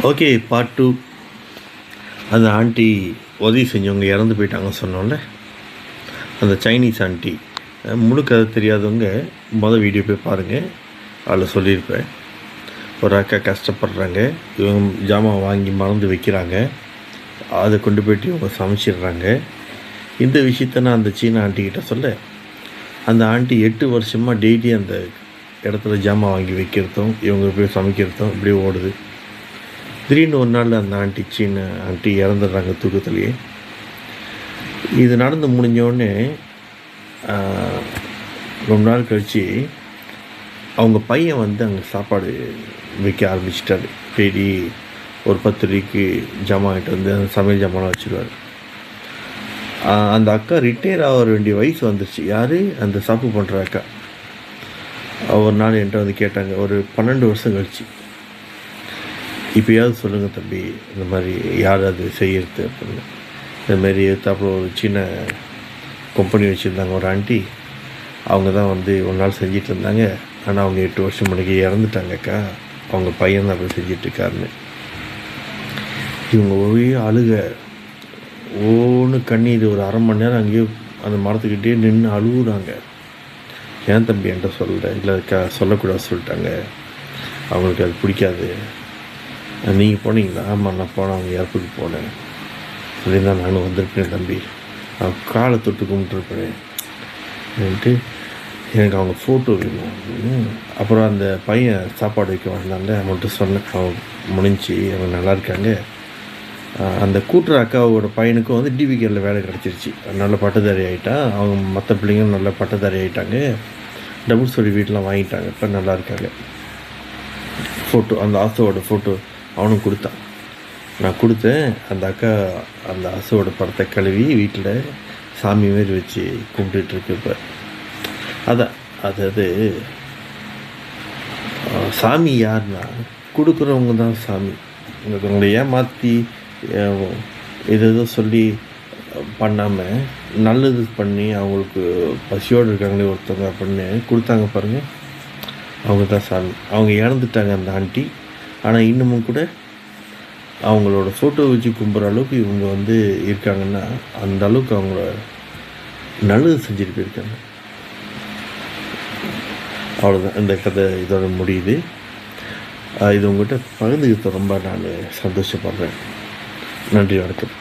Okay, part 2. அந்த aunty உதவி செஞ்சவங்க இறந்து போயிட்டாங்க சொன்னோம்ல, அந்த சைனீஸ் ஆண்டி. முழு கதை தெரியாதவங்க வீடியோ போய் பாருங்கள், அதில் சொல்லியிருப்பேன். ஒரு அக்கா கஷ்டப்படுறாங்க, இவங்க ஜாமான் வாங்கி மறந்து வைக்கிறாங்க, அதை கொண்டு போய்ட்டு இவங்க சமைச்சிடுறாங்க. இந்த விஷயத்த நான் அந்த சீன ஆண்டிக்கிட்ட சொல்ல, அந்த ஆண்டி 8 வருஷமாக டெய்லி அந்த இடத்துல ஜாமான் வாங்கி வைக்கிறதும் இவங்க போய் சமைக்கிறதும் இப்படியே ஓடுது. திடீர்னு ஒரு நாள் அந்த சீன ஆண்டி இறந்துடுறாங்க தூக்கத்துலேயே. இது நடந்து முடிஞ்சோடனே ரொம்ப நாள் கழித்து அவங்க பையன் அங்கே சாப்பாடு வைக்க ஆரம்பிச்சிட்டாரு. டெய்லி ஒரு 10 ரூபாய்க்கு ஜாமான் வாங்கிட்டு வந்து அந்த சமையல் ஜாமான் வச்சுருவார். அந்த அக்கா ரிட்டையர் ஆக வேண்டிய வயசு வந்துருச்சு. யார்? அந்த சாப்பு பண்ணுற அக்கா. ஒரு நாள் என்கிட்ட வந்து கேட்டாங்க, ஒரு 12 வருஷம் கழிச்சு, இப்போயாவது சொல்லுங்கள் தம்பி, இந்த மாதிரி யார் அது செய்கிறது அப்படின்னு. இதுமாரி அப்புறம் ஒரு சின்ன கம்பெனி வச்சுருந்தாங்க ஒரு ஆண்டி, அவங்க தான் ஒரு நாள் செஞ்சிட்டு இருந்தாங்க. ஆனால் அவங்க 8 வருஷம் முன்னாடி இறந்துட்டாங்கக்கா, அவங்க பையன் தான் அப்படி செஞ்சிட்ருக்காருன்னு. இவங்க ஒரே அழுக, ஒன்று கண்ணீர். ஒரு அரை மணி நேரம் அங்கேயே அந்த மரத்துக்கிட்டே நின்று அழுகுறாங்க. ஏன் தம்பி என்கிட்ட சொல்ல? இல்லைக்கா, சொல்லக்கூடாது சொல்லிட்டாங்க, அவங்களுக்கு அது பிடிக்காது. நீங்கள் போனீங்களா? ஆமாம், நான் போனேன், அவங்க இறப்புக்கு போனேன். அப்படிதான் நானும் வந்திருப்பேன் தம்பி, நான் காலை தொட்டு கும்பிட்டுருப்பேன் அப்படின்ட்டு. எனக்கு அவங்க ஃபோட்டோ வேணும் அப்படின்னு. அப்புறம் அந்த பையன் சாப்பாடு வைக்க வந்தாங்க, அவங்கள்ட்ட சொன்னேன், அவங்க முடிஞ்சு அவங்க நல்லா இருக்காங்க. அந்த கூட்டுற அக்காவோட பையனுக்கும் டிவிகேல வேலை கிடச்சிருச்சு, நல்ல பட்டதாரி ஆகிட்டான். அவங்க மற்ற பிள்ளைங்களும் நல்ல பட்டதாரி ஆகிட்டாங்க, டபுள் ஸ்டோரி வீட்டெலாம் வாங்கிட்டாங்க, இப்போ நல்லா இருக்காங்க. ஃபோட்டோ, அந்த ஆசோட ஃபோட்டோ அவனும் கொடுத்தான், நான் கொடுத்தேன். அந்த அக்கா அந்த ஆசோட படத்தை கழுவி வீட்டில் சாமி மாரி வச்சு கும்பிட்டுருக்கு. இப்போ அதான் அதாவது சாமி யாருன்னா கொடுக்குறவங்க தான் சாமி. உங்களை ஏமாற்றி எதோ சொல்லி பண்ணாமல் நல்லது பண்ணி அவங்களுக்கு பசியோடு இருக்காங்களே ஒருத்தவங்க அப்படின்னு கொடுத்தாங்க பாருங்கள், அவங்க தான் சாமி. அவங்க இறந்துட்டாங்க அந்த ஆண்டி. ஆனால் இன்னமும் கூட அவங்களோட ஃபோட்டோ வச்சு கும்பிட்ற அளவுக்கு இவங்க இருக்காங்கன்னா, அந்த அளவுக்கு அவங்கள நல்லது செஞ்சுட்டு போயிருக்காங்க. அவ்வளோதான், இந்த கதை இதோட முடியுது. இது உங்கள்கிட்ட பகிர்ந்துக்கிட்ட ரொம்ப நான் சந்தோஷப்படுறேன். நன்றி, வணக்கம்.